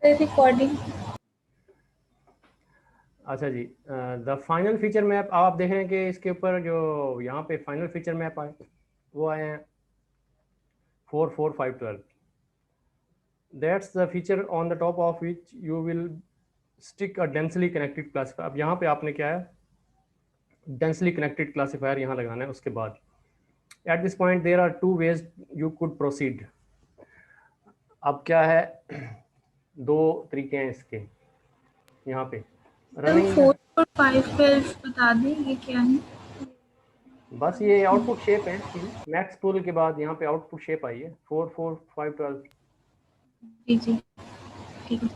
Recording. अच्छा जी, the final feature map आप देख रहे हैं कि इसके ऊपर जो यहाँ पे फाइनल फीचर मैप आए वो आए हैं 44512। That's the feature on the top of which you will stick a densely connected classifier. अब यहाँ पे आपने क्या है, डेंसली कनेक्टेड क्लासीफायर यहाँ लगाना है। उसके बाद at this point there are two ways you could proceed. अब क्या है, दो तरीके हैं इसके यहाँ पे रनिंग। 4 और 5 बता दें ये क्या है। बस ये आउटपुट शेप है इसकी। मैक्स पुल के बाद यहाँ पे आउटपुट शेप आई है 44512। जी जी ठीक है।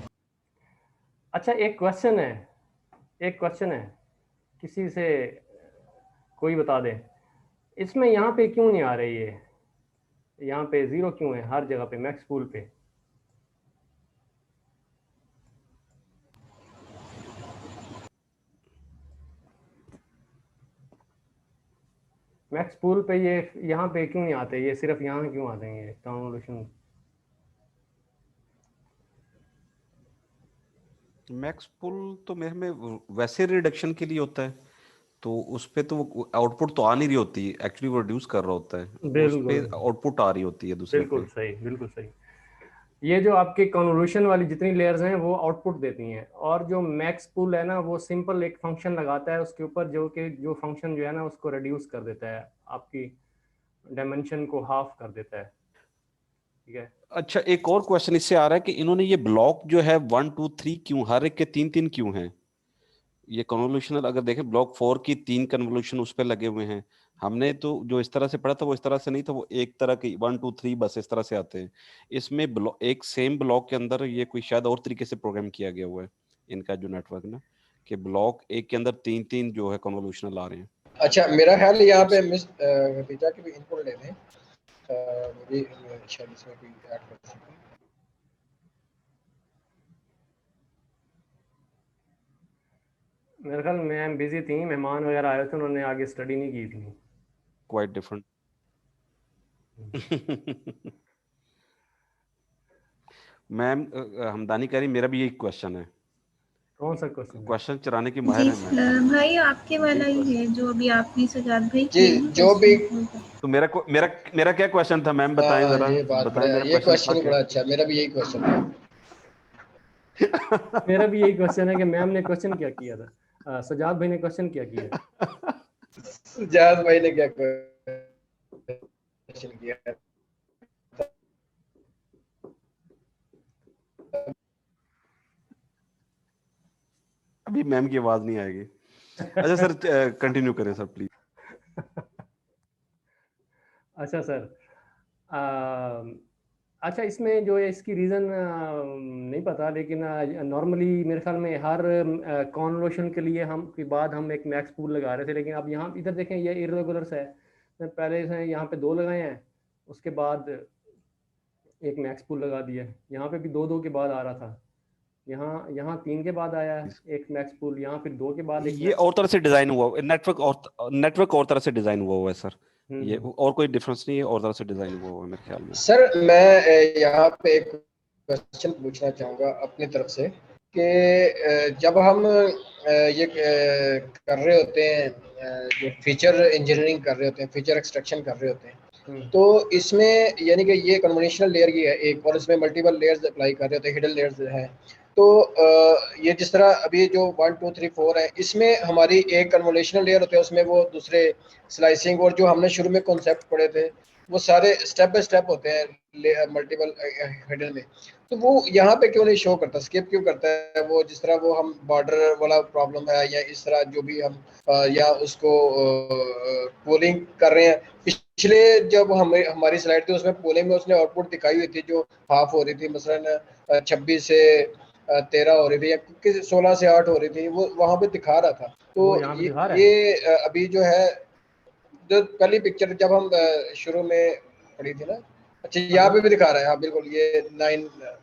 अच्छा, एक क्वेश्चन है, एक क्वेश्चन है, किसी से कोई बता दे, इसमें यहाँ पे क्यों नहीं आ रही है, यहाँ पे जीरो क्यों है हर जगह पे मैक्स पूल पे? मैक्स पूल पे ये यहाँ पे क्यों नहीं आते, ये सिर्फ यहाँ क्यों आते हैं ये कन्वोल्यूशन? मैक्स पुल तो मेरे में वैसे रिडक्शन के लिए होता है, तो उस पे तो आउटपुट तो आ नहीं रही होती, एक्चुअली वो रिड्यूस कर रहा होता है, उस पे बिल्कुल आउटपुट आ रही होती है दूसरे बिल्कुल पे। सही, बिल्कुल सही। ये जो आपके कन्वोल्यूशन वाली जितनी लेयर्स हैं वो आउटपुट देती हैं, और जो मैक्स पूल है ना वो सिंपल एक फंक्शन लगाता है उसके ऊपर, जो कि जो फंक्शन जो है ना उसको रिड्यूस कर देता है, आपकी डायमेंशन को हाफ कर देता है। ठीक है। अच्छा, एक और क्वेश्चन इससे आ रहा है कि इन्होंने ये ब्लॉक जो है 1 2 3 क्यों, हर एक के 3 3 क्यों हैं? ये कन्वोल्यूशनल अगर देखें, ब्लॉक 4 की 3 कन्वोल्यूशन उस पर लगे हुए हैं। हमने तो जो इस तरह से पढ़ा था वो इस तरह से नहीं था, वो एक तरह की 1 2 3 बस इस तरह से आते हैं। इसमें एक सेम ब्लॉक के अंदर ये कोई शायद और तरीके से प्रोग्राम किया गया हुआ है इनका जो नेटवर्क ना, कि ब्लॉक एक के अंदर 3 3 जो है कन्वोल्यूशनल आ रहे हैं। अच्छा, मेरा ख्याल है यहाँ पे मिस पिता की भी इनपुट ले लें, मुझे शायद इसमें कोई ऐड कर सकते हैं। मेरे ख्याल मैम बिजी थी, मेहमान वगैरह आए थे, उन्होंने आगे स्टडी नहीं की थी। Quite different. मैम हमदानी कह रही मेरा भी यही क्वेश्चन है। कौन सा क्वेश्चन है? क्वेश्चन चुराने की जी माहिर है मैम। भाई आपके वाला ही है जो अभी आपने सजाद भाई जी, किया ना जो भी तो मेरा मेरा क्या क्वेश्चन था मैम, बताएं जरा, ये बात बताएं मेरा ये क्वेश्चन था क्वेश्चन क्या? बड़ा अच्छा है, मेरा भी यही क्वेश्चन है। मेरा भी यही क्वेश्चन है कि मैम ने क्वेश्चन क्या किया था, सजाद भाई ने क्वेश्चन क्या किया? जाद भाई ने क्या क्वेश्चन किया? अभी मैम की आवाज नहीं आएगी। अच्छा सर, कंटिन्यू करें सर प्लीज। अच्छा सर, अच्छा इसमें जो है इसकी रीज़न नहीं पता, लेकिन नॉर्मली मेरे ख्याल में हर कॉन्वोल्यूशन के लिए हम के बाद हम एक मैक्स पूल लगा रहे थे, लेकिन अब यहाँ इधर देखें ये इरेगुलर्स है। पहले से यहाँ पे 2 लगाए हैं, उसके बाद एक मैक्स पूल लगा दिया है। यहाँ पे भी 2 2 के बाद आ रहा था, यहाँ यहाँ 3 के बाद आया है एक मैक्स पूल, यहाँ फिर 2 के बाद एक ये मैक्स। और तरह से डिजाइन हुआ नेटवर्क और तरह से डिजाइन हुआ है सर। ये और कोई डिफरेंस नहीं है, और तरह से डिजाइन हुआ है मेरे ख्याल में। सर मैं यहाँ पे एक क्वेश्चन पूछना चाहूँगा अपनी तरफ से कि जब हम ये कर रहे होते हैं, जो फीचर इंजीनियरिंग कर रहे होते हैं, फीचर एक्सट्रैक्शन कर रहे होते हैं, तो इसमें यानी कि ये कन्वोल्यूशनल लेयर की है एक, और इसमें मल्टीपल लेयर्स अप्लाई कर रहे होते हैं, हिडन लेयर्स हैं। तो ये जिस तरह अभी जो 1 2 3 4 है, इसमें हमारी एक कन्वोल्यूशनल लेयर होते हैं, उसमें वो दूसरे स्लाइसिंग और जो हमने शुरू में कॉन्सेप्ट पढ़े थे वो सारे स्टेप बाय स्टेप होते हैं मल्टीपल हिडन में। तो वो यहाँ पे क्यों नहीं शो करता, स्किप क्यों करता है वो, जिस तरह वो हम बॉर्डर वाला प्रॉब्लम है या इस तरह जो भी हम या उसको पोलिंग कर रहे हैं। पिछले जब हमारी स्लाइड थी उसमें पोलिंग में उसने आउटपुट दिखाई हुई थी जो हाफ हो रही थी, मसलन 26 से 13 हो रही थी या 16 से 8 हो रही थी, वो वहाँ पे दिखा रहा था। तो वो यहाँ पे दिखा रहा है। ये अभी जो है जो पहली पिक्चर जब हम शुरू में पढ़ी थी ना, अच्छा यहाँ पे भी दिखा रहा है, हाँ बिल्कुल ये 9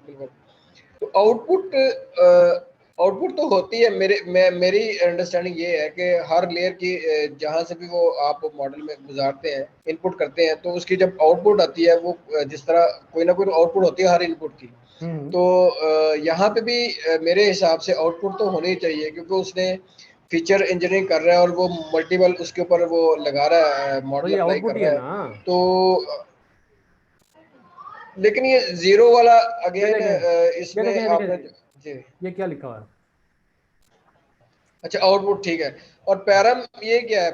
बिल्कुल। तो आउटपुट तो होती है, मेरी अंडरस्टैंडिंग ये है कि हर लेयर की जहाँ से भी वो आप मॉडल में गुजारते हैं, इनपुट करते हैं, तो उसकी जब आउटपुट आती है वो जिस तरह कोई ना कोई आउटपुट होती है हर इनपुट की। तो यहाँ पे भी मेरे हिसाब से आउटपुट तो होनी चाहिए, क्योंकि उसने फीचर इंजीनियरिंग कर रहा है और वो मल्टीपल उसके ऊपर वो लगा रहा है, तो मॉडल ये अप्लाई आउटपुट कर ही रहा है है। ना। तो लेकिन ये जीरो वाला ये अगेन देखें, ये इसमें देखें, ये आपने देखें, जी ये क्या लिखा हुआ है? अच्छा आउटपुट ठीक है। और पैरम ये क्या है?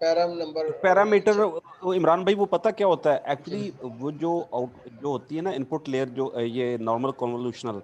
पैरम नंबर पैरामीटर अच्छा इमरान भाई वो पता क्या होता है जी एक्चुअली, वो जो होती है ना इनपुट लेयर, जो ये नॉर्मल कन्वोल्यूशनल,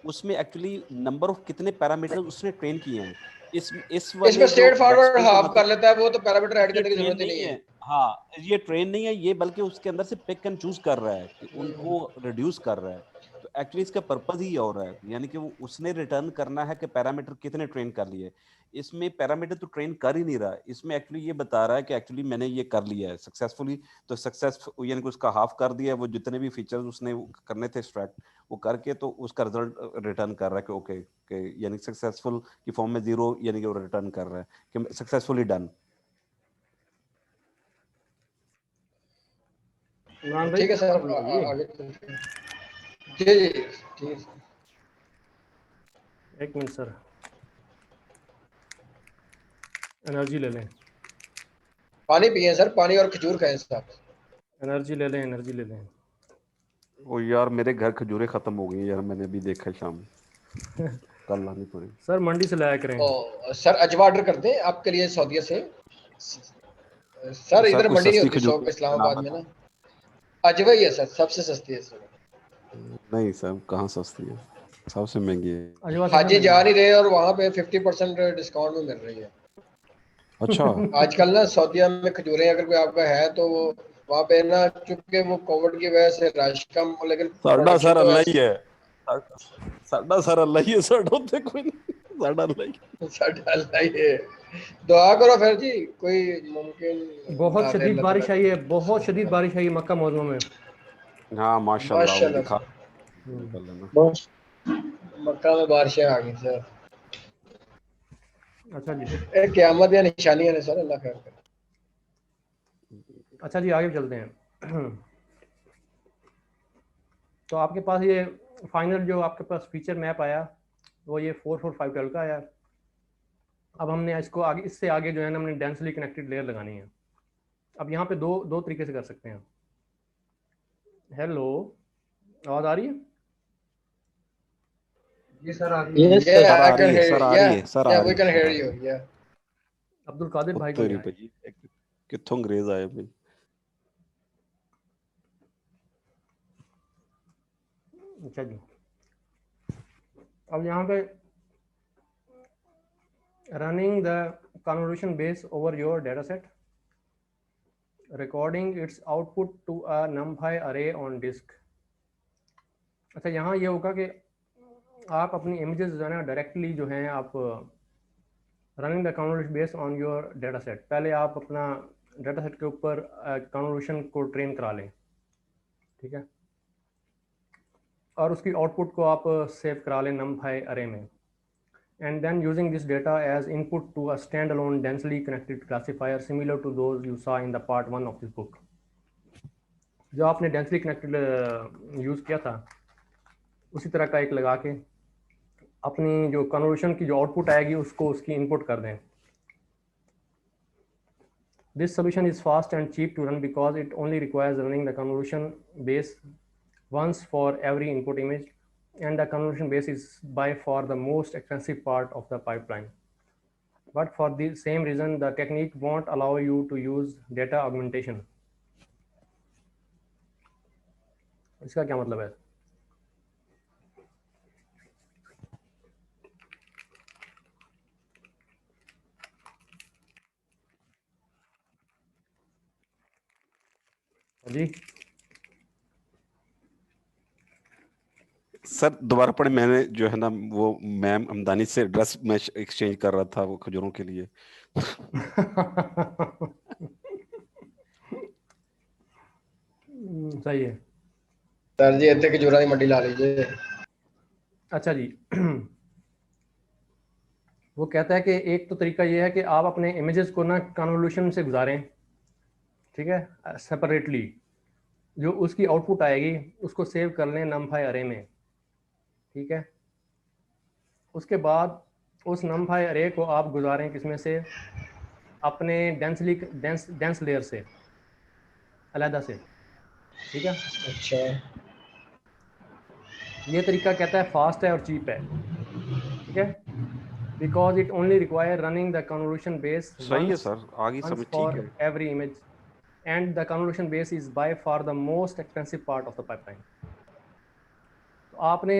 उसमें एक्चुअली नंबर ऑफ कितने पैरामीटर उसने ट्रेन किए हैं। इस इसमें वाले जो स्ट्रेट फॉरवर्ड मैक्सवेल के हाफ कर मतलब, लेता है वो, तो पैरामीटर ऐड ये करने की ट्रेन जरूरत ही नहीं नहीं है। है। हाँ, ये ट्रेन नहीं है ये, बल्कि उसके अंदर से पिक एंड चूज कर रहा है कि हम्म, उनको रिड्यूस कर रहा है। तो एक्चुअली इसका पर्पज ही और है, यानी कि वो उसने रिटर्न करना है कि पैरामीटर कितने ट्रेन कर लिए। इसमें पैरामीटर तो ट्रेन कर ही नहीं रहा, इसमें एक्चुअली ये बता रहा है कि एक्चुअली मैंने ये कर लिया है सक्सेसफुली। तो सक्सेस यानी कि उसका हाफ कर दिया, वो जितने भी फीचर्स उसने करने थे एक्सट्रैक्ट वो करके, तो उसका रिजल्ट रिटर्न कर रहा है कि ओके यानी सक्सेसफुल की फॉर्म में 0 यानी कि वो रिटर्न कर रहा है कि सक्सेसफुली डन। इमरान भाई ठीक है सर, आप लगाइए। आगे चलते हैं। जी जी ठीक है सर। एक मिनट सर, एनर्जी ले लें, पानी पिए सर, पानी और खजूर खाएं साहब। एनर्जी ले लें, एनर्जी ले लें। ओ यार मेरे घर खजूरें खत्म हो गई यार, मैंने अभी देखा है शाम में। कल लानी पड़ी। सर मंडी से लाया करें। और सर अजवा ऑर्डर कर दें आपके लिए सऊदीया से। सर सर इधर कोई मंडी नहीं सस्ती होती खजूर का नाम इस्लामाबाद में बताओ। ना। अजवा ही है सर, सबसे सस्ती है सर। नहीं सर कहाँ सस्ती है, सबसे महंगी है। अजवा सबसे हाजी महंगी जा है। नहीं रहे और वहाँ पे 50% डिस्काउंट में मिल रही है अच्छा। आजकल ना। सऊदीया में खजूरें अगर कोई आपका है तो वो वहाँ पे ना, चूंकि वो कोविड की वजह से रश कम, लेकिन साडा प्रोडक्शन सर तो अल्लाह ही ऐसे है। साडा सर अल्लाह ही है, साडा होते कोई नहीं, साडा अल्लाह ही साढ़े अल्लाह ही है। दुआ करो फिर जी, कोई मुमकिन बहुत ना दे शदीद अल्लाह ताला बारिश आई है, बहुत शदीद का। बारिश आई है मक्का मौजूम में। है। हाँ माशाल्लाह वो माशाल्लाह दिखा सर, निकल लेना। बस मक्का में बारिशें आ गई सर। अच्छा जी, क़यामत या निशानियां ने सर, अल्लाह खैर करे। अच्छा जी आगे चलते हैं। तो आपके पास ये फाइनल जो आपके पास फीचर मैप आया वो ये 4452 का आया। अब हमने इसको आगे, इससे आगे जो है ना हमने डेंसली कनेक्टेड लेयर लगानी है। अब यहाँ पे दो दो तरीके से कर सकते हैं। हेलो, आवाज़ आ रही है? जी सर आ रही है। Yes, सर I आ रही can है, hear सर you. आ रही है, सर आ Yeah, रही we है, can सर hear आ रही you. है। Yeah. अब्दुल कादिर भाई को तेरी नहीं आए। भाई कित्थों अंग्रेज आए भाई। अच्छा जी, अब यहाँ पे running the convolution base over your data set, recording its output to a numpy array on disk. अच्छा, यहाँ ये होगा कि आप अपनी इमेजेस जो है ना डायरेक्टली जो हैं आप running the convolution base on your data set, पहले आप अपना डेटा सेट के ऊपर कन्वोल्यूशन को ट्रेन करा लें, ठीक है, और उसकी आउटपुट को आप सेव करा लें numpy अरे में, and then using this data as input to a standalone densely connected classifier similar to those you saw in the part 1 of this book। जो आपने डेंसली कनेक्टेड यूज़ किया था उसी तरह का एक लगा के अपनी जो कन्वर्शन की जो आउटपुट आएगी उसको उसकी इनपुट कर दें। This solution is fast and cheap to run because it only requires running the convolution base once for every input image, and the convolution base is by far the most expensive part of the pipeline. But for the same reason, the technique won't allow you to use data augmentation। इसका क्या मतलब है? जी sir दोबारा पढ़े, मैंने जो है ना वो मैम अमदानी से एड्रेस मैं एक्सचेंज कर रहा था वो खजूरों के लिए। सही है। सर जी इतने खजूरा की मंडी ला लीजिए। अच्छा जी, वो कहता है कि एक तो तरीका ये है कि आप अपने इमेजेस को ना कन्वोल्यूशन से गुजारें, ठीक है, सेपरेटली, जो उसकी आउटपुट आएगी उसको सेव कर लें numpy अरे में, ठीक है। उसके बाद उस नमफाई अरे को आप गुजारें किसमें से, अपने डेंस लेयर से अलहदा से, ठीक है। अच्छा, ये तरीका कहता है फास्ट है और चीप है, ठीक है, because it only require running the convolution base सही है सर, आगे once समझ for ठीक है। every image, and the convolution base is by far the most expensive part of the pipeline. तो आपने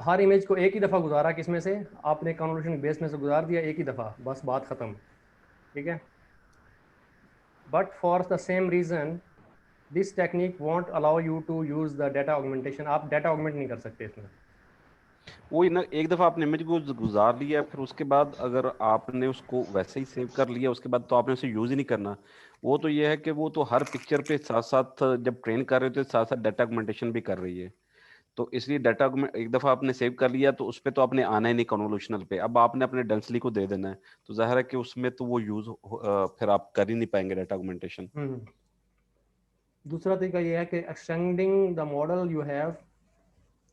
हर इमेज को एक ही दफ़ा गुजारा, किसमें से, आपने कन्वोल्यूशन बेस में से गुजार दिया एक ही दफ़ा, बस बात ख़त्म, ठीक है। But for the same reason this technique won't allow you to use the data augmentation, आप डाटा ऑगमेंट नहीं कर सकते इसमें। वही ना, एक दफा आपने इमेज को गुजार लिया, फिर उसके बाद अगर आपने उसको वैसे ही सेव कर लिया, उसके बाद तो आपने उसे यूज ही नहीं करना। वो तो ये है कि वो तो हर पिक्चर पे साथ साथ जब ट्रेन कर रहे थे साथ साथ डाटा ऑगमेंटेशन भी कर रही है, तो इसलिए डाटा एक दफा आपने सेव कर लिया तो उस पर तो आपने आना ही नहीं कन्वोल्यूशनल पे, अब आपने अपने डेंसली को दे देना है, तो जाहिर है कि उसमें तो वो यूज फिर आप कर ही नहीं पाएंगे डाटा ऑगमेंटेशन। दूसरा तरीका ये है कि extending the model you have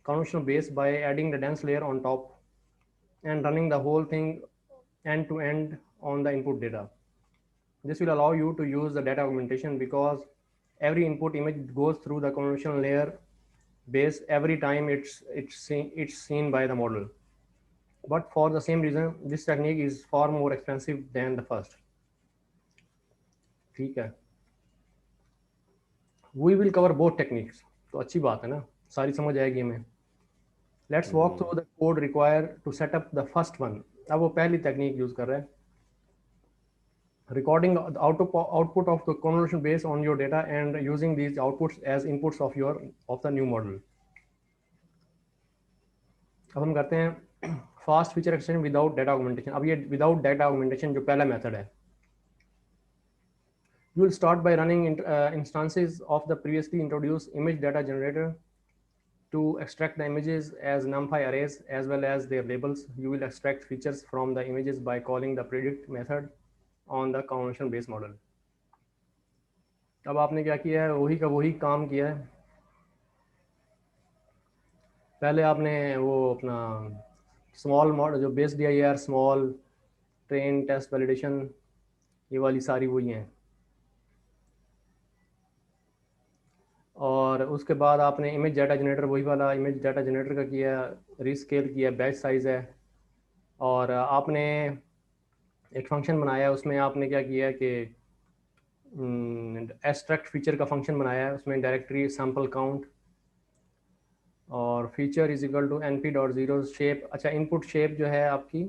convolutional base by adding the dense layer on top and running the whole thing end to end on the input data. This will allow you to use the data augmentation because every input image goes through the convolutional layer base every time it's seen by the model. But for the same reason, this technique is far more expensive than the first. ठीक है, we will cover both techniques. तो अच्छी बात है ना, सारी समझ आएगी हमें। Let's walk through the code required to set up the first one. अब वो पहली टेक्निक यूज कर रहे हैं, recording the output of the convolution base on your data and using these outputs as inputs of the new model. अब हम करते हैं fast feature extension without data augmentation. अब ये विदाउट डाटा ऑगमेंटेशन जो पहला मेथड है, you will start by running instances of the previously introduced image data generator to extract the images as numpy arrays as well as their labels. You will extract features from the images by calling the predict method on the convolution based model. अब आपने क्या किया है, वही का वही काम किया है। पहले आपने वो अपना स्मॉल मॉडल जो बेस दिया यार, स्मॉल ट्रेन टेस्ट वैलिडेशन, ये वाली सारी वही हैं, और उसके बाद आपने इमेज डाटा जनरेटर, वही वाला इमेज डाटा जनरेटर का किया, रीस्केल किया, बैच साइज़ है, और आपने एक फंक्शन बनाया, उसमें आपने क्या किया कि एक्सट्रैक्ट फीचर का फंक्शन बनाया है, उसमें डायरेक्टरी सैम्पल काउंट और feature is equal to np.0 shape. अच्छा, इनपुट शेप जो है आपकी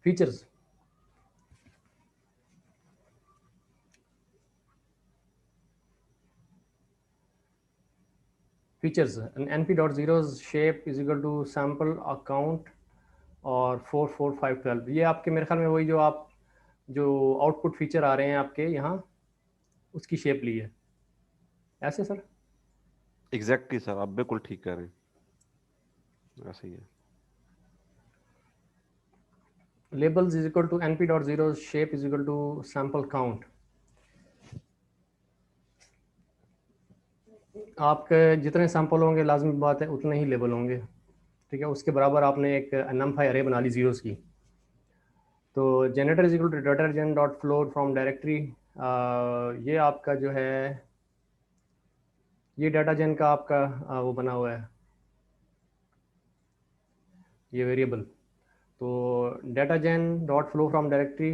features, np.0 shape is equal to sample account और 44512। ये आपके मेरे ख्याल में वही जो आप जो आउटपुट फीचर आ रहे हैं आपके यहाँ, उसकी शेप ली है, ऐसे सर? एग्जैक्टली सर, आप बिल्कुल ठीक कह रहे हैं, ऐसे ही है। labels is equal to np.0 shape is equal to sample count। आपके जितने सैंपल होंगे लाजमी बात है उतने ही लेबल होंगे, ठीक है। उसके बराबर आपने एक numpy array बना ली जीरोस की। तो जनरेटर इज इक्वल टू डिटर्जेंट डॉट फ्लो फ्रॉम डायरेक्टरी, ये आपका जो है ये डाटा जेन का आपका वो बना हुआ है ये वेरिएबल। तो data gen dot flow from directory,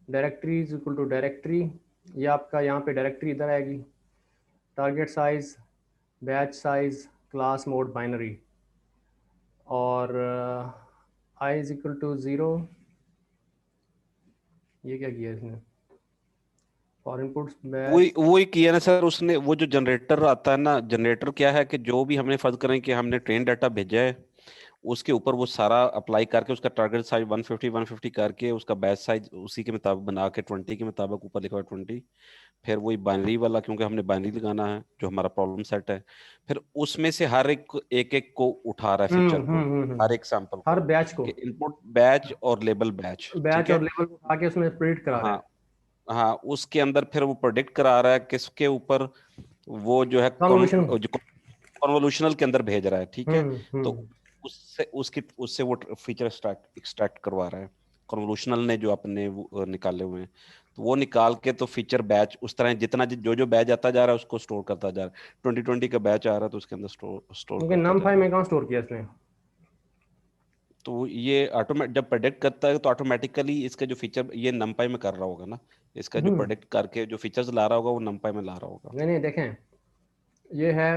directory is equal to directory, ये आपका यहाँ पे डायरेक्टरी इधर आएगी, target size, batch size, class mode binary, और आई इज इक्वल टू 0। ये क्या किया इसने, फॉर इनपुट्स वही किया ना सर उसने। वो जो जनरेटर आता है ना, जनरेटर क्या है कि जो भी हमने फर्ज करें कि हमने ट्रेन डाटा भेजा है, उसके ऊपर वो सारा अप्लाई करके उसका टारगेट साइज 150 करके उसका बैच साइज उसी के मुताबिक बना के 20 के मुताबिक ऊपर लिखा हुआ 20, फिर वही बाइनरी वाला, क्योंकि हमने बाइनरी लगाना है जो हमारा प्रॉब्लम सेट है, फिर उसमें से हर एक को उठा रहा है फीचर को, हर एक सैंपल हर बैच को, इनपुट बैच और लेबल बैच, बैच और लेबल को आके उसमें प्रिडिक्ट करा रहा है। हाँ, उसके अंदर फिर वो प्रेडिक्ट करा रहा है किसके ऊपर वो जो है कन्वोल्यूशन कन्वोल्यूशनल के अंदर भेज रहा है, ठीक है। तो हम्म। उससे वो फीचर एक्सट्रैक्ट करवा रहा है कन्वोल्यूशनल ने, जो अपने निकाले हुए हैं। तो वो निकाल के तो फीचर बैच उस तरह जितना जो बैच आता जा रहा है उसको स्टोर करता जा रहा है। 2020 का बैच आ रहा है तो उसके अंदर स्टोर क्योंकि करता जा नम5 रहा है। में कहाँ स्टोर किया इसने? तो ये ऑटोमेटिक जब प्रेडिक्ट करता है तो ऑटोमेटिकली इसका जो फीचर ये नमपाई में कर रहा होगा ना, इसका जो प्रेडिक्ट करके जो फीचर्स ला रहा होगा वो नमपाई में ला रहा होगा। नहीं नहीं, देखें ये है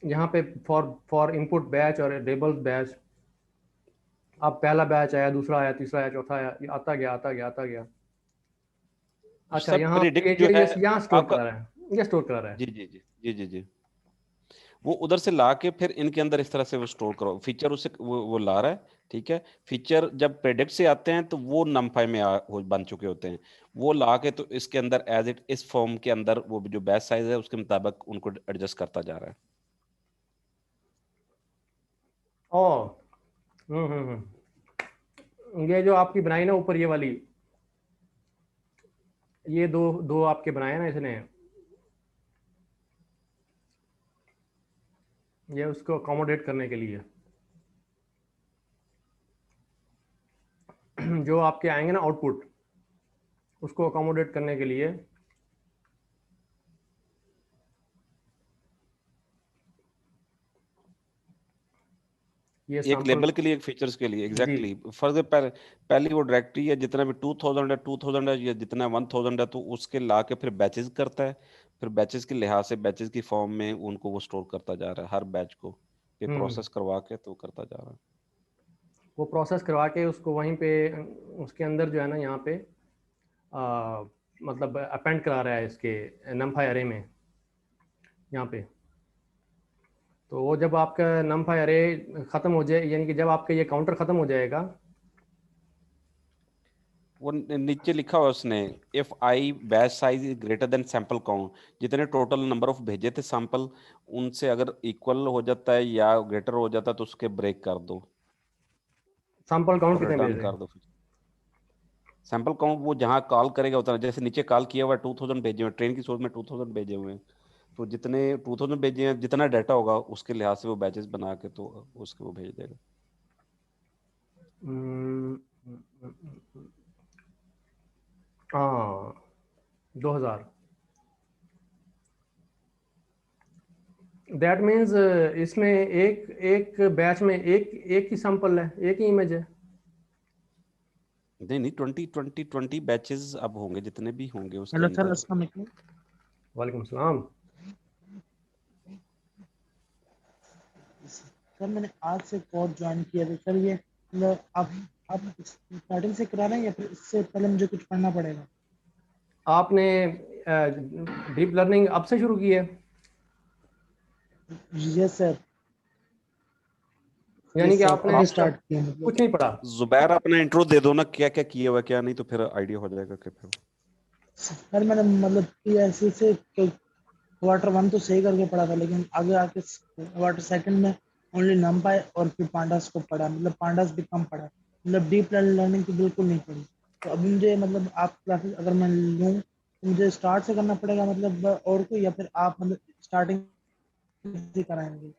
यहाँ पे फॉर इनपुट बैच और लेबल बैच। अब पहला बैच आया, दूसरा आया, तीसरा आया, चौथा आया, ये आता गया आता गया आता गया। अच्छा, सब यहाँ प्रेडिक्ट जो है यहाँ स्टोर आपका, करा रहा है, ये स्टोर करा रहा है। जी जी जी जी जी जी, वो उधर से ला के फिर इनके अंदर इस तरह से वो स्टोर करो फीचर उससे वो ला रहा है, ठीक है। फीचर जब प्रेडिक्ट से आते हैं तो वो नमपाई में बन चुके होते हैं, वो ला के तो इसके अंदर एज इट इस फॉर्म के अंदर वो जो बैच साइज है उसके मुताबिक उनको एडजस्ट करता जा रहा है। ओ ये जो आपकी बनाई ना ऊपर ये वाली, ये दो आपके बनाए ना इसने, ये उसको अकोमोडेट करने के लिए जो आपके आएंगे ना आउटपुट, उसको अकोमोडेट करने के लिए ये एक सैंपल लेबल के लिए, एक फीचर्स के लिए, जी। एग्जैक्टली फर्दर पहली वो डायरेक्टरी है जितना भी 2000 है 2000 है या जितना 1000 है तो उसके ला के फिर बैचेस करता है, फिर बैचेस के लिहाज से बैचेस की फॉर्म में उनको वो स्टोर करता जा रहा है, हर बैच को फिर प्रोसेस करवा के तो करता जा रहा है। वो प्रोसेस करवा के उसको वहीं पे उसके अंदर जो है ना यहाँ पे मतलब अपेंड करा रहा है इसके नम5 अरे में यहाँ पे। तो वो जब आपका नम5 अरे ख़त्म हो जाए, यानी कि जब आपका ये काउंटर ख़त्म हो जाएगा, वो नीचे लिखा हुआ उसने, if I batch size is greater then sample count, जितने टोटल नंबर ऑफ भेजे थे सैंपल उनसे अगर इक्वल हो जाता है या ग्रेटर हो जाता है तो उसके ब्रेक कर दो सैंपल काउंट और कितने रिटर्न भेजे? कर दो। सैंपल काउंट वो जहाँ कॉल करेगा उतना, जैसे नीचे कॉल किया हुआ है 2000 भेजे हुए, ट्रेन की सोच में 2000 भेजे हुए हैं, तो जितने 2000 भेजे हैं जितना डाटा होगा उसके लिहाज से वो बैचेस बना के तो उसके वो भेज देगा। हाँ 2000, दैट मीन्स इसमें एक बैच में एक ही सैंपल है, एक ही इमेज है। नहीं 20 बैचेस अब होंगे जितने भी होंगे उसके हेलो सर, अंदर। अस्सलाम वालेकुम। वालेकुम सलाम। सर मैंने आज से कोर्स ज्वाइन किया था सर, ये मतलब आप स्टार्टिंग से करा रहे हैं या फिर इससे पहले मुझे कुछ पढ़ना पड़ेगा? आपने डीप लर्निंग अब से शुरू की है? Yes sir. यानी कि आपने स्टार्ट किया मतलब कुछ नहीं पढ़ा? जुबैर अपना इंट्रो दे दो ना, क्या क्या किया हुआ क्या नहीं, तो फिर आइडिया हो जाएगा कि फिर। सर मैंने मतलब PSC से क्वार्टर 1 तो सही करके पढ़ा था, लेकिन आगे आके क्वार्टर 2 में ओनली नमपाई और फिर पांडास को पढ़ा, मतलब पांडास भी कम पढ़ा, मतलब डीप लर्निंग तो बिल्कुल नहीं पढ़ी। तो अभी मुझे मतलब आप क्लासेस अगर मैं लूँ तो मुझे स्टार्ट से करना पड़ेगा मतलब और कोई, या फिर आप मतलब स्टार्टिंग से कराएंगे?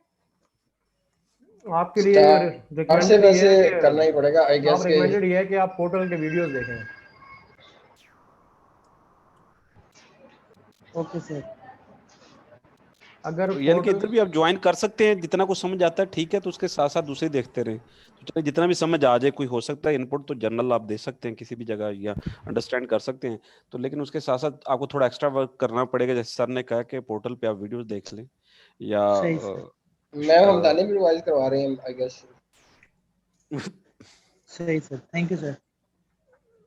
आपके लिए स्टार्ट से रिकमेंडेड वैसे ये है करना ही पड़ेगा आई कि गेस आप के। रिकमेंडेड ये है कि आप पोर्टल के वीडियोस देखें। Okay sir. अगर यानी कि पोर्टल इधर भी आप ज्वाइन कर सकते हैं, जितना कुछ समझ आता है ठीक है, तो उसके साथ साथ दूसरे देखते रहें, तो चलिए जितना भी समझ आ जाए, कोई हो सकता है इनपुट तो जनरल आप दे सकते हैं किसी भी जगह या अंडरस्टैंड कर सकते हैं, तो लेकिन उसके साथ साथ आपको थोड़ा एक्स्ट्रा वर्क करना पड़ेगा, जैसे सर ने कहा कि पोर्टल पे आप वीडियोस देख लें या सही सर। मैम हमदानी भी रिवाइज करवा रहे हैं आई गेस। सही sir, thank you sir.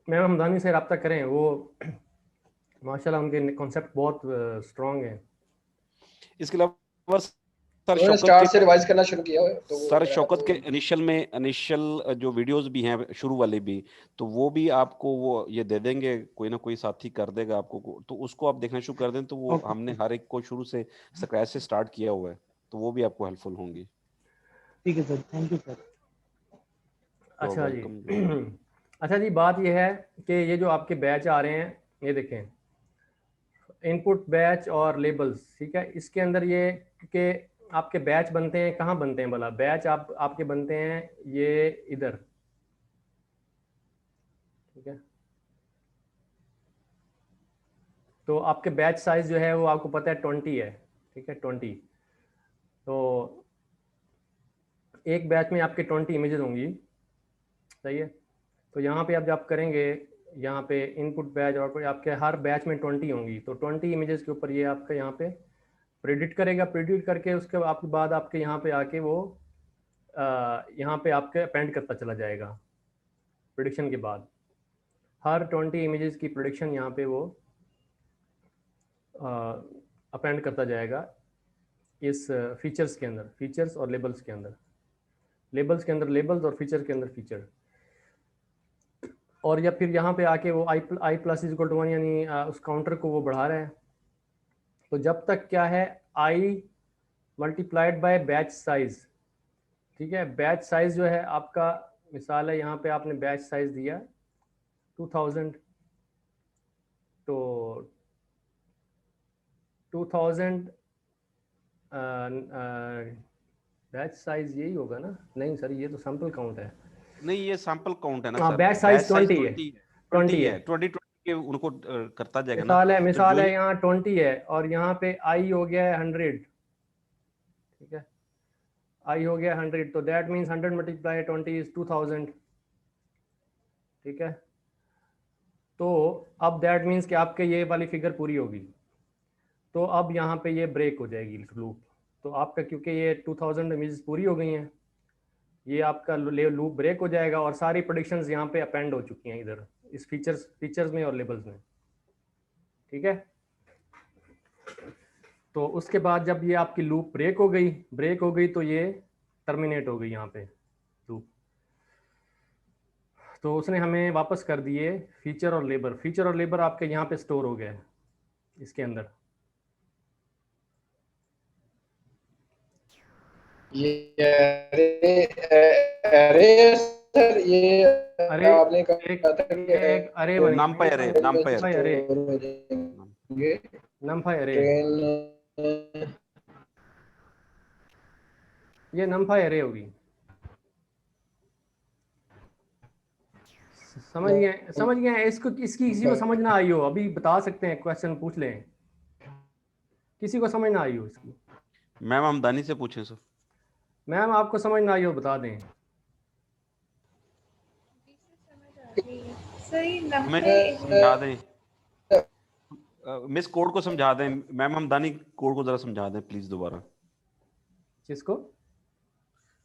Ma'am Hamdani से रब्ता करें, वो माशाल्लाह उनके कॉन्सेप्ट बहुत स्ट्रॉन्ग है। इसके अलावा सर उन्होंने शौकत स्टार्ट से के रिवाइज करना शुरू किया है तो सर शौकत के इनिशियल जो वीडियोस भी हैं शुरू वाले भी, तो वो भी आपको वो ये दे देंगे, कोई ना कोई साथी कर देगा आपको, तो उसको आप देखना शुरू कर दें, तो वो हमने हर एक को शुरू से स्क्रैच से स्टार्ट किया हुआ है, तो वो भी आपको हेल्पफुल होंगी। ठीक है सर, थैंक यू सर। अच्छा जी। वेलकम। अच्छा जी, बात यह है कि ये जो आपके बैच आ रहे हैं, ये देखें इनपुट बैच और लेबल्स, ठीक है, इसके अंदर ये कि आपके बैच बनते हैं, कहाँ बनते हैं भला? बैच आपके बनते हैं ये इधर, ठीक है। तो आपके बैच साइज जो है वो आपको पता है 20 है, ठीक है, 20। तो एक बैच में आपके 20 इमेजेस होंगी, सही है। तो यहाँ पे अब जब करेंगे, यहाँ पे इनपुट बैच और आपके हर बैच में 20 होंगी, तो 20 इमेजेस के ऊपर ये आपका यहाँ पे प्रेडिक्ट करेगा। प्रेडिक्ट करके उसके आपके बाद आपके यहाँ पे आके वो यहाँ पे आपके अपेंड करता चला जाएगा। प्रेडिक्शन के बाद हर 20 इमेजेस की प्रेडिक्शन यहाँ पे वो अपेंड करता जाएगा इस फीचर्स के अंदर, फीचर्स और लेबल्स के अंदर, लेबल्स के अंदर लेबल्स और फीचर के अंदर फीचर। और या फिर यहाँ पे आके वो आई प्लस इज इक्वल टू 1 यानी उस काउंटर को वो बढ़ा रहा है। तो जब तक क्या है, आई मल्टीप्लाइड बाय बैच साइज, ठीक है। बैच साइज जो है आपका, मिसाल है यहाँ पे आपने बैच साइज दिया 2000, तो 2000 बैच साइज यही होगा ना? नहीं सर, ये तो सैंपल काउंट है। नहीं, ये सैंपल काउंट है ना सर। बैच साइज 20 है, 20 है, 20 के उनको करता जाएगा ना। मिसाल है यहाँ 20 है और यहाँ पे आई हो गया है 100, ठीक है। आई हो गया 100, तो दैट मीन्स 100 मल्टीप्लाई 20 इज 2000, ठीक है। तो अब दैट मीन्स कि आपके ये वाली फिगर पूरी होगी। तो अब यहाँ पे ये ब्रेक हो जाएगी लूप। तो आपका क्योंकि ये 2000 इमेजेस पूरी हो गई हैं, ये आपका लूप ब्रेक हो जाएगा और सारी प्रेडिक्शंस यहाँ पे अपेंड हो चुकी हैं इधर इस फीचर्स में और लेबल्स में, ठीक है। तो उसके बाद जब ये आपकी लूप ब्रेक हो गई तो ये टर्मिनेट हो गई यहाँ पे लूप। तो उसने हमें वापस कर दिए फीचर और लेबर। फीचर और लेबर आपके यहाँ पे स्टोर हो गए इसके अंदर। ये अरे सर, ये अरे आपने कहा था कि एक अरे बनी, नंपाई अरे नंपाई अरे, ये नंपाई अरे होगी। समझ गए इसको? इसकी किसी को समझ ना आई हो अभी बता सकते हैं, क्वेश्चन पूछ लें। किसी को समझ ना आई हो इसकी? मैम हमदानी से पूछें सर। मैम आपको समझ ना आई हो बता दें। हमें समझा दें, मिस कोड को समझा दें। मैम हमदानी कोड को जरा समझा दें प्लीज दोबारा। किसको?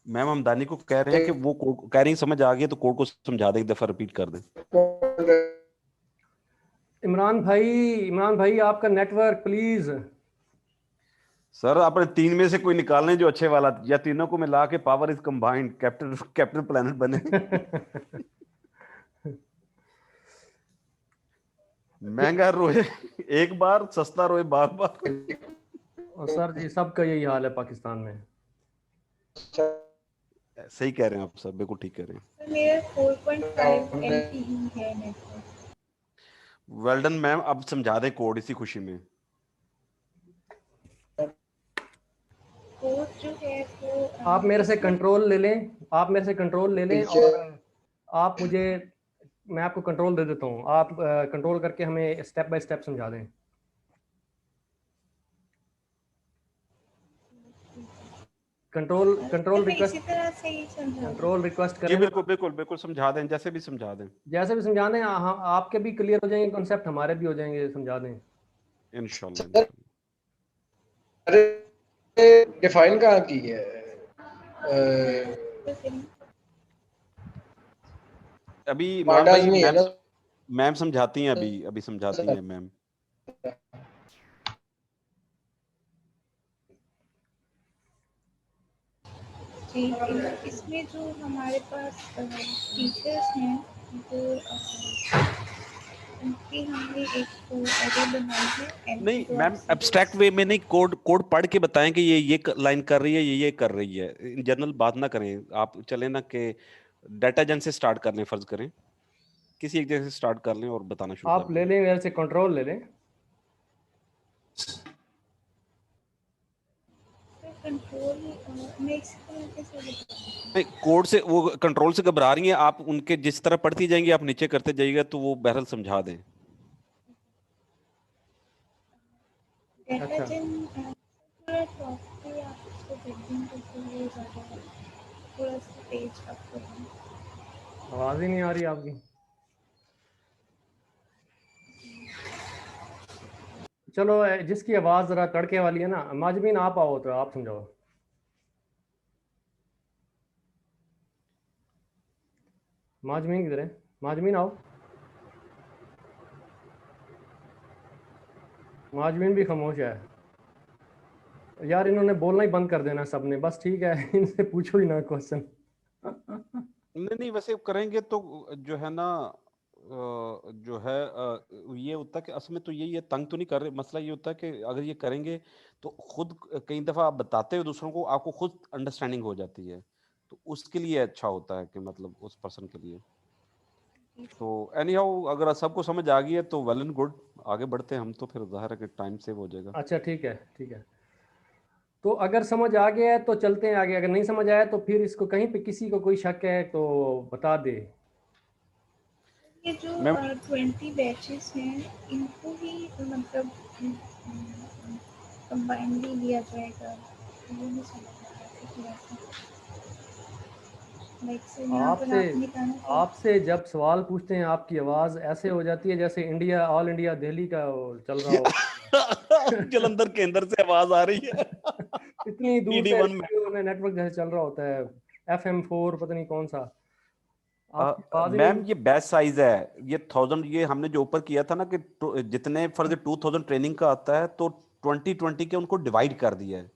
मैम हमदानी को कह रहे हैं कि वो कोड कह रही समझ आ गई तो कोड को समझा दें, एक दफा रिपीट कर दें। इमरान भाई आपका नेटवर्क प्लीज। सर अपने 3 में से कोई निकालने जो अच्छे वाला, या तीनों को मिला के power is combined capital planet बने। महंगा रोए एक बार, सस्ता रोए बार बार। और सर जी सबका यही हाल है पाकिस्तान में। सही कह रहे हैं आप सर, बिल्कुल ठीक कह रहे हैं। मेरा 4.5 LTE है नेटवर्क। वेल डन मैम, अब समझा दें कोड इसी खुशी में। कोड जो है वो आप मेरे से कंट्रोल ले लें, और आप मुझे, मैं आपको कंट्रोल दे देता हूँ, आप कंट्रोल करके हमें स्टेप बाय स्टेप समझा दें। कंट्रोल रिक्वेस्ट करें। बिल्कुल समझा दें, जैसे भी समझा दें। आपके भी क्लियर हो जाएंगे कॉन्सेप्ट, हमारे भी हो जाएंगे, समझा दें इंशाल्लाह। डिफाइन कहाँ की है? अभी मैम समझाती हैं, अभी समझाती हैं मैम। इसमें जो हमारे पास फीचर्स हैं वो उनकी हमने एक एरे बनाई है। नहीं मैम, एब्स्ट्रैक्ट वे में नहीं, कोड पढ़ के बताएं कि ये लाइन कर रही है, ये कर रही है। इन जनरल बात ना करें आप, चले ना कि डाटा जन से स्टार्ट कर लें, फर्ज करें किसी एक जगह से स्टार्ट कर लें और बताना शुरू आप ले लें मेरे से कंट्रोल ले लें। कंट्रोल मैं इस तरीके से बताऊँ। नहीं, कोड से वो कंट्रोल से घबरा रही हैं आप, उनके जिस तरह पढ़ती जाएंगी आप नीचे करते जाइएगा तो वो बहरहाल समझा दें। डेटा अच्छा जिन थोड़ा टॉप पे आप इसको बिल्डिंग करते हुए ज़्यादा थोड़ा सा पेज अप करें। आवाज़ ही नहीं आ रही आपकी। चलो जिसकी आवाज़ ज़रा तड़के वाली है ना, माजमीन आप आओ तो आप समझाओ। माजमीन किधर है? माजमीन आओ। माजमीन भी खामोश है यार, इन्होंने बोलना ही बंद कर देना सबने, बस ठीक है इनसे पूछो ही ना क्वेश्चन। नहीं नहीं, वैसे करेंगे तो जो है ना जो है ये होता है कि असल में तो यही है, तंग तो नहीं कर रहे, मसला ये होता है कि अगर ये करेंगे तो खुद कई दफ़ा आप बताते हो दूसरों को, आपको खुद अंडरस्टैंडिंग हो जाती है, तो उसके लिए अच्छा होता है कि मतलब उस पर्सन के लिए। तो एनी हाउ अगर सबको समझ आ गई है तो वेल एंड गुड, आगे बढ़ते हैं हम, तो फिर ज़ाहिर है कि टाइम सेव हो जाएगा। अच्छा ठीक है ठीक है। तो अगर समझ आ गया है तो चलते हैं आगे, अगर नहीं समझ आया तो फिर इसको कहीं पे किसी को कोई शक है तो बता दे। ये जो मैम 20 बैचेस हैं इनको ही मतलब कंबाइनली लिया जाएगा, ये नहीं समझ आ रहा है कि ऐसा लाइक से यहाँ पर आपसे आपने कहा ना कि आपसे जब सवाल पूछते हैं आपकी आवाज़ ऐसे हो जाती है जैसे इंडिया, ऑल इंडिया दिल्ली का वो चल रहा हो। जलंधर के अंदर से आवाज आ रही है। इतनी दूर से PD1 में रेडियो में नेटवर्क जैसे चल रहा होता है, FM4 पता नहीं कौन सा, आपकी आवाज़ ही मैम नहीं। ये बैच साइज है, ये 1000, ये हमने जो ऊपर किया था ना कि जितने फर्ज 2000 ट्रेनिंग का आता है तो 2020 के उनको डिवाइड कर दिया है,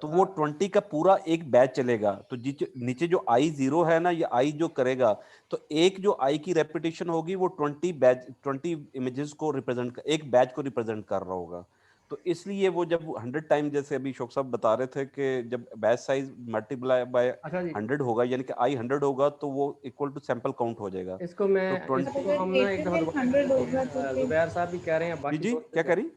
तो वो 20 का पूरा एक बैच चलेगा। तो नीचे जो I0 है ना, ये आई जो करेगा, तो एक जो आई की रेपिटेशन होगी वो 20 इमेजेस को रिप्रेजेंट, एक बैच को रिप्रेजेंट कर रहा होगा। तो इसलिए वो जब 100 टाइम, जैसे अभी शौक साहब बता रहे थे कि जब बैच साइज मल्टीप्लाई बाय अच्छा जी, 100 होगा, यानी कि आई 100 होगा, तो वो इक्वल टू सैंपल काउंट हो जाएगा। इसको तो मैं 20। अब इसको अगर हम ना एक ग्रेटर दफ़ा देन दोबारा 100 करते होगा तो हैं, फिर जुबैर साहब भी कह रहे हैं, जी बाकी जी, दोस्त भी क्या कह रहे करी?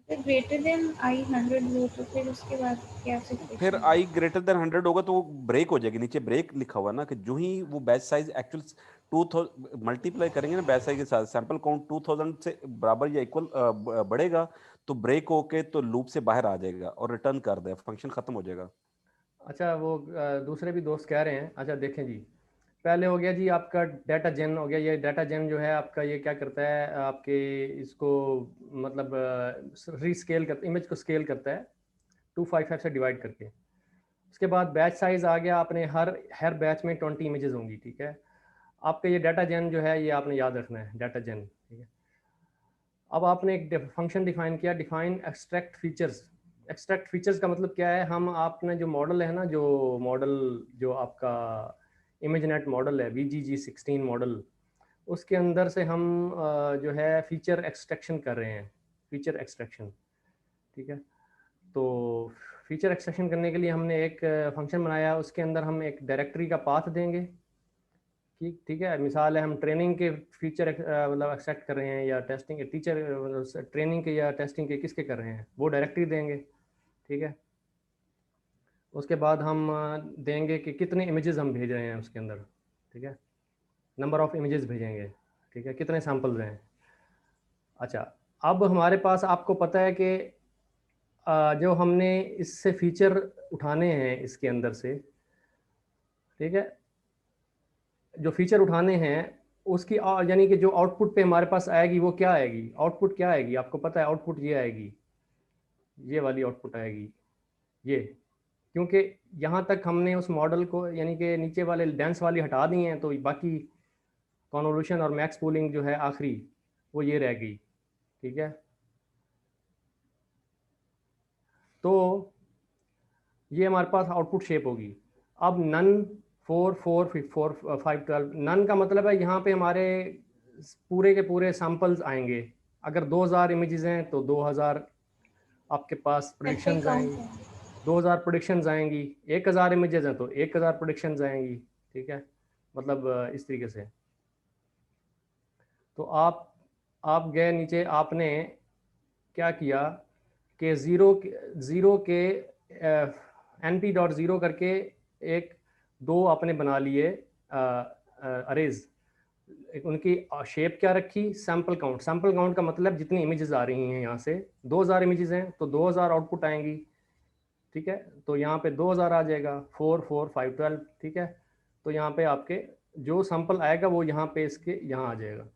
अगर ग्रेटर देन आई 100 हो तो फिर उसके बाद क्या फिर सिचुएशन आई ग्रेटर देन 100 होगा तो वो ब्रेक हो जाएगी, नीचे ब्रेक लिखा हुआ ना, कि जो ही वो बैच साइज एक्चुअल 2000 मल्टीप्लाई करेंगे ना बैच साइज के साथ, सैंपल काउंट 2000 से बराबर या इक्वल बढ़ेगा, तो ब्रेक होके तो लूप से बाहर आ जाएगा और रिटर्न कर दे, फंक्शन खत्म हो जाएगा। अच्छा वो दूसरे भी दोस्त कह रहे हैं। अच्छा देखें जी, पहले हो गया जी आपका डाटा जेन हो गया। ये डाटा जेन जो है आपका, ये क्या करता है आपके इसको मतलब रीस्केल करता, इमेज को स्केल करता है 255 से डिवाइड करके। उसके बाद बैच साइज आ गया, आपने हर बैच में 20 इमेजेस होंगी, ठीक है। आपका ये डाटा जेन जो है ये आपने याद रखना है, डाटा जेन, ठीक है। अब आपने एक फंक्शन डिफाइन किया, define extract features. Extract features का मतलब क्या है, हम आपने जो मॉडल है ना, जो मॉडल जो आपका इमेजनेट मॉडल है VGG16 मॉडल, उसके अंदर से हम जो है फीचर एक्सट्रैक्शन कर रहे हैं, फीचर एक्सट्रैक्शन, ठीक है। तो फीचर एक्सट्रैक्शन करने के लिए हमने एक फंक्शन बनाया, उसके अंदर हम एक डायरेक्टरी का पाथ देंगे, ठीक ठीक है। मिसाल है हम ट्रेनिंग के फीचर मतलब एक्सट्रैक्ट कर रहे हैं, या टेस्टिंग के टीचर ट्रेनिंग के या टेस्टिंग के किसके कर रहे हैं, वो डायरेक्टरी देंगे, ठीक है। उसके बाद हम देंगे कि कितने इमेजेस हम भेज रहे हैं उसके अंदर, ठीक है। नंबर ऑफ़ इमेजेस भेजेंगे, ठीक है, कितने सैम्पल्स हैं। अच्छा, अब हमारे पास आपको पता है कि जो हमने इससे फीचर उठाने हैं इसके अंदर से, ठीक है, जो फीचर उठाने हैं उसकी यानी कि जो आउटपुट पे हमारे पास आएगी वो क्या आएगी, आउटपुट क्या आएगी आपको पता है, आउटपुट ये आएगी, ये वाली आउटपुट आएगी ये। क्योंकि यहाँ तक हमने उस मॉडल को यानी कि नीचे वाले डेंस वाली हटा दी हैं, तो बाकी कॉन्वोल्यूशन और मैक्स पूलिंग जो है आखिरी, वो ये रह गई, ठीक है। तो ये हमारे पास आउटपुट शेप होगी। अब नन 4 4 4 5 12, नन का मतलब है यहाँ पे हमारे पूरे के पूरे सैंपल्स आएंगे। अगर 2000 इमेजेस हैं तो 2000 आपके पास सैंपल प्रोडिक्शंस काउंट आएंगी, है। 2000 प्रोडिक्शंस आएंगी। 1000 इमेजेस हैं तो 1000 प्रोडिक्शंस आएंगी, ठीक है। मतलब इस तरीके से। तो आप गए नीचे, आपने क्या किया कि ज़ीरो के np.0 करके एक दो आपने बना लिए अरेज। उनकी शेप क्या रखी, सैंपल काउंट। सैंपल काउंट का मतलब जितनी इमेजेस आ रही हैं यहाँ से, 2000 इमेजेस हैं तो 2000 आउटपुट आएंगी, ठीक है। तो यहाँ पे 2000 आ जाएगा, 4 4 5 12, ठीक है। तो यहाँ पे आपके जो सैंपल आएगा वो यहाँ पे इसके यहाँ आ जाएगा।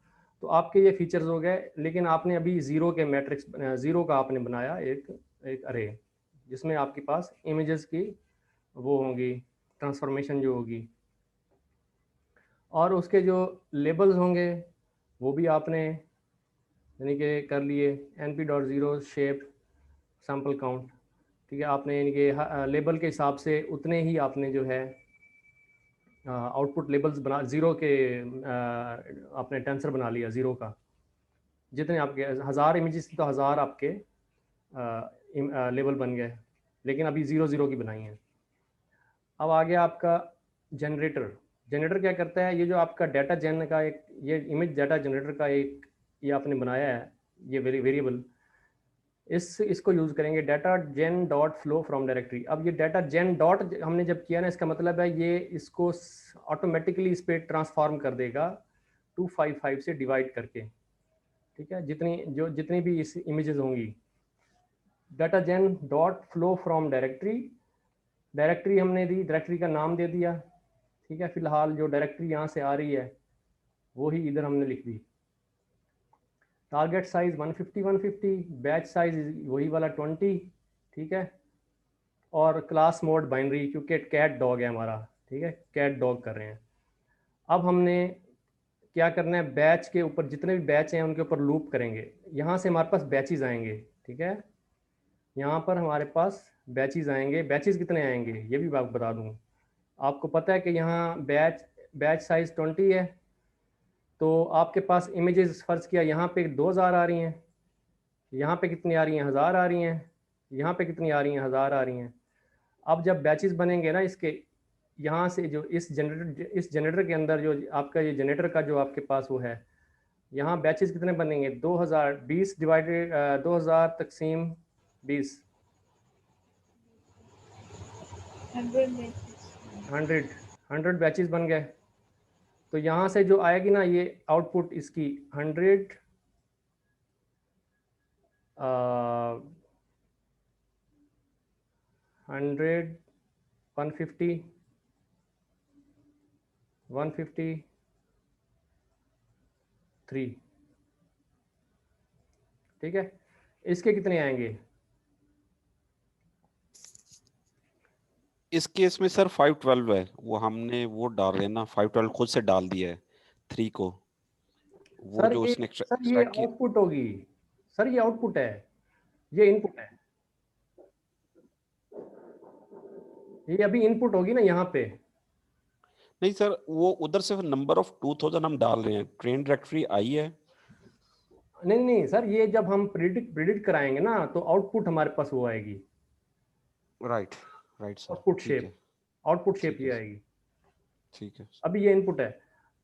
तो आपके ये फीचर्स हो गए। लेकिन आपने अभी ज़ीरो के मैट्रिक्स, ज़ीरो का आपने बनाया एक अरे, जिसमें आपके पास इमेजेस की वो होंगी, ट्रांसफॉर्मेशन जो होगी, और उसके जो लेबल्स होंगे वो भी आपने यानी कि कर लिए। np.0 शेप सैम्पल काउंट, ठीक है। आपने यानी कि लेबल के हिसाब से उतने ही आपने जो है आउटपुट लेबल्स बना, ज़ीरो के आपने टेंसर बना लिया ज़ीरो का। जितने आपके 1000 इमेजेस तो 1000 आपके लेबल बन गए, लेकिन अभी 0 की बनाई है। अब आ गया आपका जनरेटर। जनरेटर क्या करता है, ये जो आपका डाटा जेन का एक, ये इमेज डाटा जनरेटर का एक ये आपने बनाया है, ये वेरिएबल, इसको यूज़ करेंगे data gen dot flow from directory. अब ये डाटा जेन डॉट हमने जब किया ना, इसका मतलब है ये इसको ऑटोमेटिकली इस पर ट्रांसफॉर्म कर देगा 255 से डिवाइड करके, ठीक है। जितनी भी इस इमेजेस होंगी, data gen dot flow from directory, directory हमने दी, डायरेक्टरी का नाम दे दिया, ठीक है। फिलहाल जो डायरेक्टरी यहाँ से आ रही है वो ही इधर हमने लिख दी। टारगेट साइज 150, बैच साइज वही वाला 20, ठीक है। और क्लास मोड बाइनरी, क्योंकि कैट डॉग है हमारा, ठीक है, कैट डॉग कर रहे हैं। अब हमने क्या करना है, बैच के ऊपर जितने भी बैच हैं उनके ऊपर लूप करेंगे। यहाँ से हमारे पास बैचेस आएंगे, ठीक है। यहाँ पर हमारे पास बैचेस आएंगे। बैचेस कितने आएंगे ये भी मैं बता दूँ। आपको पता है कि यहाँ बैच साइज 20 है, तो आपके पास इमेजेस फर्ज किया यहाँ पे 2000 आ रही हैं, यहाँ पे कितनी आ रही हैं, 1000 आ रही हैं, यहाँ पे कितनी आ रही हैं, 1000 आ रही हैं। अब जब बैचेस बनेंगे ना इसके, यहाँ से जो इस जनरेटर के अंदर जो आपका ये जनरेटर का जो आपके पास वो है, यहाँ बैचेस कितने बनेंगे, 2020 डिवाइडेड 2000 तकसीम 20, 100 बैचेस बन गए। तो यहाँ से जो आएगी ना ये आउटपुट इसकी 100 100 150 153, ठीक है। इसके कितने आएंगे, इस केस में सर 512 है, वो हमने वो डाल रहे हैं ना, 512 खुद से डाल दिया है 3 को, वो सर जो ये उसने सर ये extract किया। आउटपुट होगी, सर ये आउटपुट है, ये इनपुट है, ये अभी इनपुट होगी ना यहाँ पे। नहीं सर, वो उधर से नंबर ऑफ 2000 हम डाल रहे हैं, ट्रेन डायरेक्टरी आई है। नहीं सर, ये जब हम प्रिडिक्ट कराएंगे ना तो आउटपुट हमारे पास वो आएगी, राइट सर, आउटपुट ठीक शेप, है, आउटपुट शेप ठीक ये है, आएगी। ठीक है। अभी ये इनपुट है।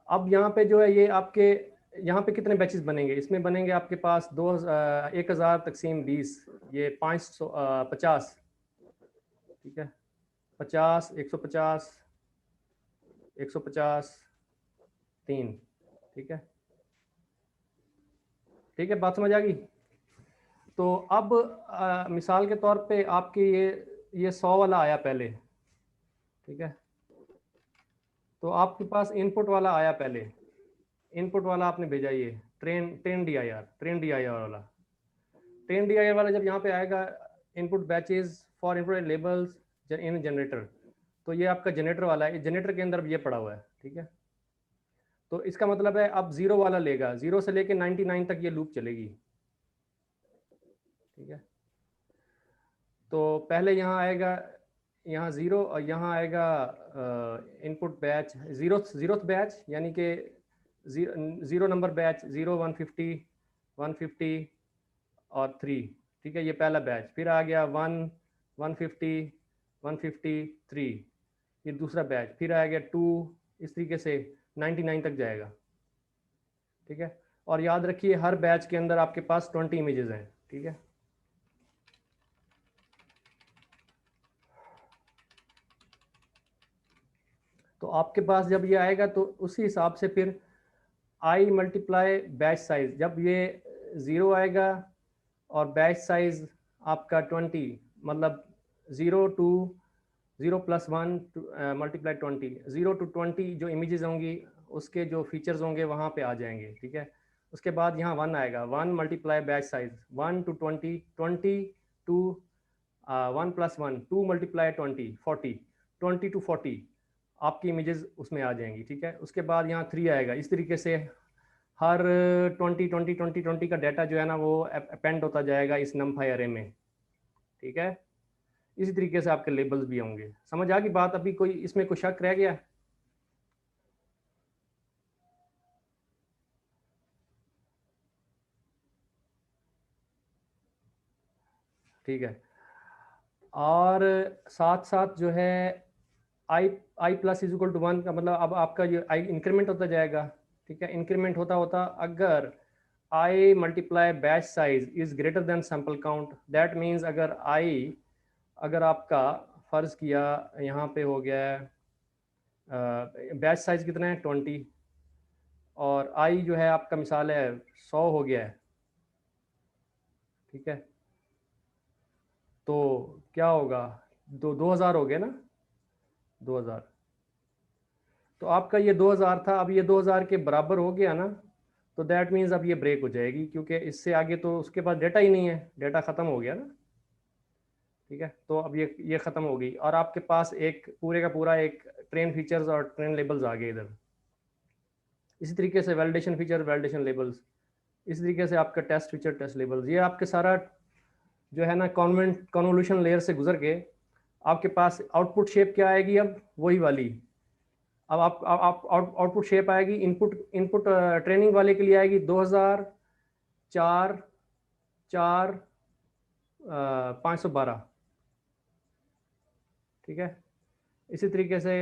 अब यहाँ पे जो है ये आपके यहाँ पे कितने बैचेस बनेंगे, इसमें बनेंगे आपके पास 1000 तकसीम 20, ये 550, ठीक है, 50 150 150 3, ठीक है, ठीक है, बात समझ आ गई। तो अब मिसाल के तौर पे आपके ये 100 वाला आया पहले, ठीक है। तो आपके पास इनपुट वाला आया पहले, इनपुट वाला आपने भेजा ये ट्रेन डी आई आर वाला। ट्रेन डी आई आर वाला जब यहाँ पे आएगा, input batches for input labels in generator, तो ये आपका जनरेटर वाला है, जनरेटर के अंदर ये पड़ा हुआ है, ठीक है। तो इसका मतलब है अब 0 वाला लेगा, 0 से लेके 99 तक ये लूप चलेगी, ठीक है। तो पहले यहाँ आएगा, यहाँ 0 और यहाँ आएगा इनपुट बैच जीरोथ बैच, यानी कि 0 नंबर बैच 0 150 150 और 3, ठीक है, ये पहला बैच। फिर आ गया 1 150 153, ये दूसरा बैच। फिर आ गया 2, इस तरीके से 99 तक जाएगा, ठीक है। और याद रखिए हर बैच के अंदर आपके पास 20 इमेजेस हैं, ठीक है। आपके पास जब ये आएगा तो उसी हिसाब से फिर i मल्टीप्लाई बैच साइज, जब ये 0 आएगा और बैच साइज आपका 20, मतलब 0 to 0 + 1 मल्टीप्लाई 20, 0 to 20 जो इमेजेस होंगी उसके जो फीचर्स होंगे वहाँ पे आ जाएंगे, ठीक है। उसके बाद यहाँ 1 आएगा, 1 multiply batch size 1 to 20, 20 to 1 + 1 2 multiply 20 40, 20 to 40 आपकी इमेजेस उसमें आ जाएंगी, ठीक है। उसके बाद यहाँ 3 आएगा। इस तरीके से हर 20 20 20 20 का डाटा जो है ना वो अपेंड होता जाएगा इस नमफाई अरे में, ठीक है। इसी तरीके से आपके लेबल्स भी होंगे। समझ आ गई बात? अभी कोई इसमें कोई शक रह गया? ठीक है। और साथ साथ जो है आई प्लस इज इक्वल टू 1 का मतलब अब आपका ये आई इंक्रीमेंट होता जाएगा, ठीक है। इंक्रीमेंट होता होता अगर I multiply batch size is greater than sample count, that means अगर आई, अगर आपका फ़र्ज़ किया यहाँ पे हो गया है बैच साइज कितना है 20 और आई जो है आपका मिसाल है 100 हो गया है, ठीक है। तो क्या होगा, 2000 हो गया ना, 2000। तो आपका ये 2000 था, अब ये 2000 के बराबर हो गया ना, तो दैट मीन्स अब ये ब्रेक हो जाएगी क्योंकि इससे आगे तो उसके पास डेटा ही नहीं है, डेटा ख़त्म हो गया ना, ठीक है। तो अब ये ख़त्म हो गई और आपके पास एक पूरे का पूरा एक ट्रेन फीचर्स और ट्रेन लेबल्स आ गए इधर। इसी तरीके से वैलिडेशन फीचर, वैलिडेशन लेबल्स, इसी तरीके से आपका टेस्ट फीचर, टेस्ट लेबल्स, ये आपके सारा जो है ना कन्वोल्यूशन लेयर से गुजर के आपके पास आउटपुट शेप क्या आएगी, अब वही वाली। अब आप आउटपुट शेप आएगी, इनपुट ट्रेनिंग वाले के लिए आएगी 2000 4 4 512, ठीक है। इसी तरीके से